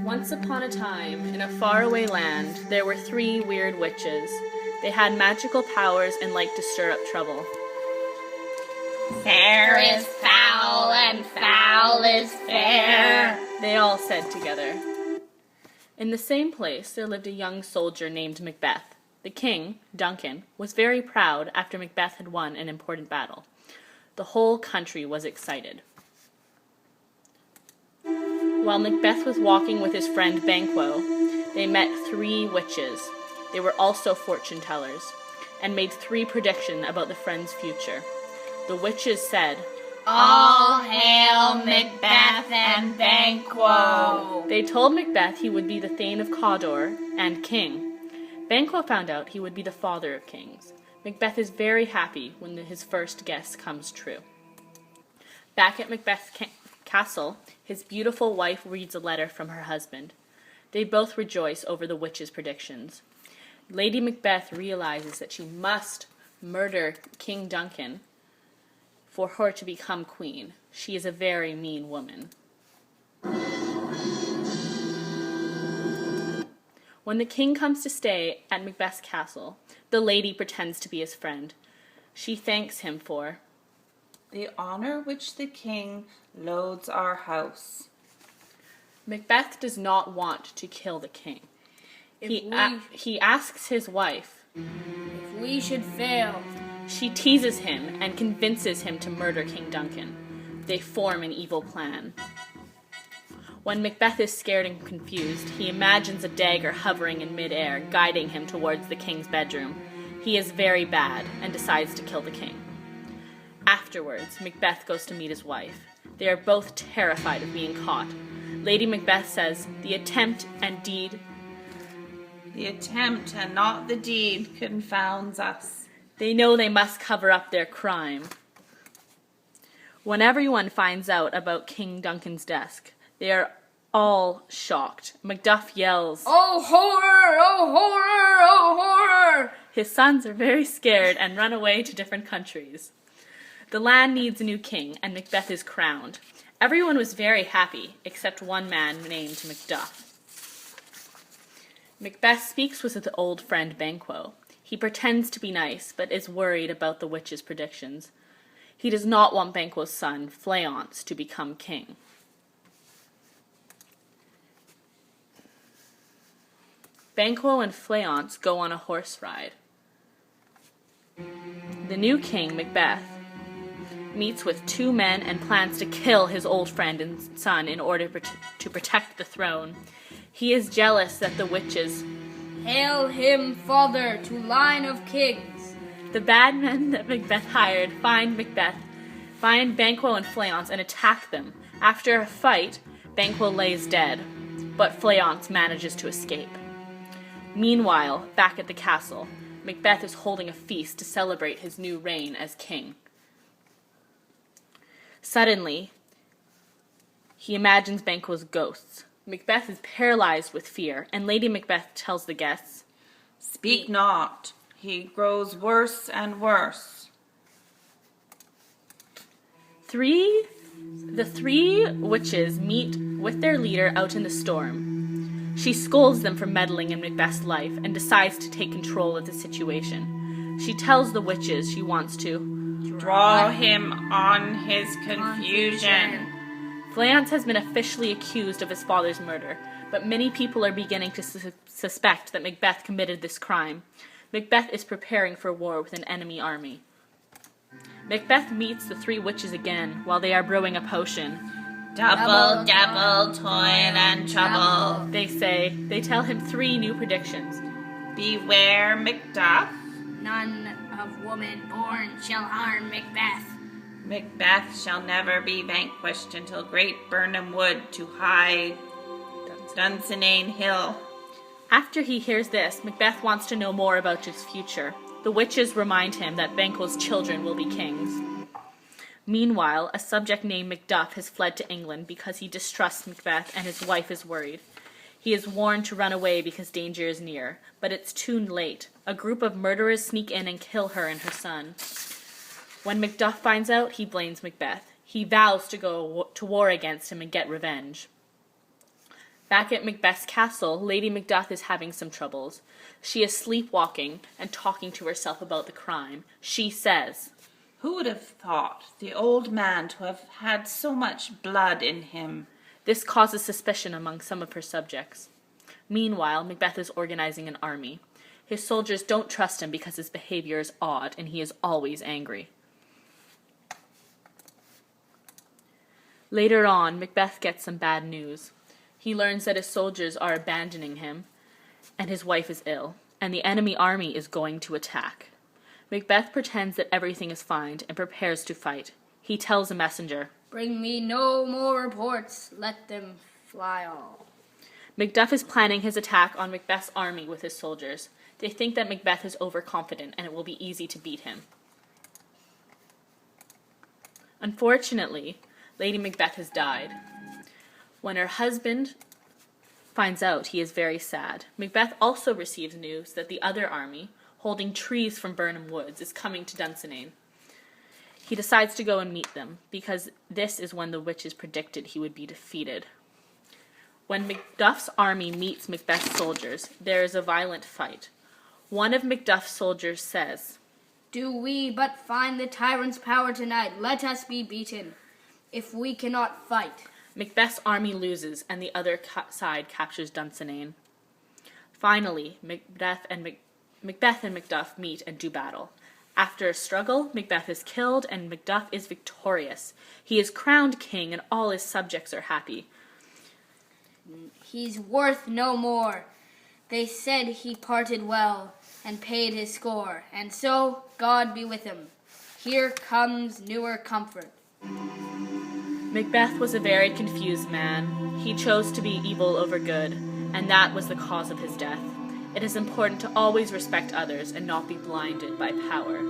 Once upon a time, in a faraway land, there were 3 weird witches. They had magical powers and liked to stir up trouble. Fair is foul and foul is fair, they all said together. In the same place, there lived a young soldier named Macbeth. The king, Duncan, was very proud after Macbeth had won an important battle. The whole country was excited. While Macbeth was walking with his friend Banquo, they met 3 witches. They were also fortune tellers, and made 3 predictions about the friend's future. The witches said, All hail Macbeth and Banquo. They told Macbeth he would be the Thane of Cawdor and king. Banquo found out he would be the father of kings. Macbeth is very happy when his first guess comes true. Back at Macbeth's castle, his beautiful wife reads a letter from her husband. They both rejoice over the witches' predictions. Lady Macbeth realizes that she must murder King Duncan for her to become queen. She is a very mean woman. When the king comes to stay at Macbeth's castle, the lady pretends to be his friend. She thanks him for the honor which the king loads our house. Macbeth does not want to kill the king. He asks his wife, if we should fail. She teases him and convinces him to murder King Duncan. They form an evil plan. When Macbeth is scared and confused, he imagines a dagger hovering in midair, guiding him towards the king's bedroom. He is very bad and decides to kill the king. Afterwards, Macbeth goes to meet his wife. They are both terrified of being caught. Lady Macbeth says, the attempt and not the deed confounds us. They know they must cover up their crime. When everyone finds out about King Duncan's death, they are all shocked. Macduff yells, Oh horror! Oh horror! Oh horror! His sons are very scared and run away to different countries. The land needs a new king, and Macbeth is crowned. Everyone was very happy, except one man named Macduff. Macbeth speaks with his old friend Banquo. He pretends to be nice, but is worried about the witch's predictions. He does not want Banquo's son, Fleance, to become king. Banquo and Fleance go on a horse ride. The new king, Macbeth, meets with 2 men and plans to kill his old friend and son in order to protect the throne. He is jealous that the witches Hail him, father, to line of kings. The bad men that Macbeth hired find Banquo and Fleance and attack them. After a fight, Banquo lays dead, but Fleance manages to escape. Meanwhile, back at the castle, Macbeth is holding a feast to celebrate his new reign as king. Suddenly, he imagines Banquo's ghosts. Macbeth is paralyzed with fear, and Lady Macbeth tells the guests, Speak not, he grows worse and worse. The 3 witches meet with their leader out in the storm. She scolds them for meddling in Macbeth's life and decides to take control of the situation. She tells the witches she wants to draw him on his confusion. Fleance has been officially accused of his father's murder, but many people are beginning to suspect that Macbeth committed this crime. Macbeth is preparing for war with an enemy army. Macbeth meets the 3 witches again while they are brewing a potion. Double, double, toil and trouble, they say. They tell him 3 new predictions. Beware Macduff. None of woman born shall harm Macbeth. Macbeth shall never be vanquished until great Birnam Wood to hide Dunsinane Hill. After he hears this, Macbeth wants to know more about his future. The witches remind him that Banquo's children will be kings. Meanwhile, a subject named Macduff has fled to England because he distrusts Macbeth and his wife is worried. He is warned to run away because danger is near, but it's too late. A group of murderers sneak in and kill her and her son. When Macduff finds out, he blames Macbeth. He vows to go to war against him and get revenge. Back at Macbeth's castle, Lady Macduff is having some troubles. She is sleepwalking and talking to herself about the crime. She says, "Who would have thought the old man to have had so much blood in him?" This causes suspicion among some of her subjects. Meanwhile, Macbeth is organizing an army. His soldiers don't trust him because his behavior is odd and he is always angry. Later on, Macbeth gets some bad news. He learns that his soldiers are abandoning him, and his wife is ill, and the enemy army is going to attack. Macbeth pretends that everything is fine and prepares to fight. He tells a messenger, Bring me no more reports. Let them fly all. Macduff is planning his attack on Macbeth's army with his soldiers. They think that Macbeth is overconfident and it will be easy to beat him. Unfortunately, Lady Macbeth has died. When her husband finds out, he is very sad. Macbeth also receives news that the other army, holding trees from Burnham Woods, is coming to Dunsinane. He decides to go and meet them, because this is when the witches predicted he would be defeated. When Macduff's army meets Macbeth's soldiers, there is a violent fight. One of Macduff's soldiers says, Do we but find the tyrant's power tonight, let us be beaten, if we cannot fight. Macbeth's army loses, and the other side captures Dunsinane. Finally, Macbeth and Macduff meet and do battle. After a struggle, Macbeth is killed, and Macduff is victorious. He is crowned king, and all his subjects are happy. He's worth no more. They said he parted well, and paid his score, and so God be with him. Here comes newer comfort. Macbeth was a very confused man. He chose to be evil over good, and that was the cause of his death. It is important to always respect others and not be blinded by power.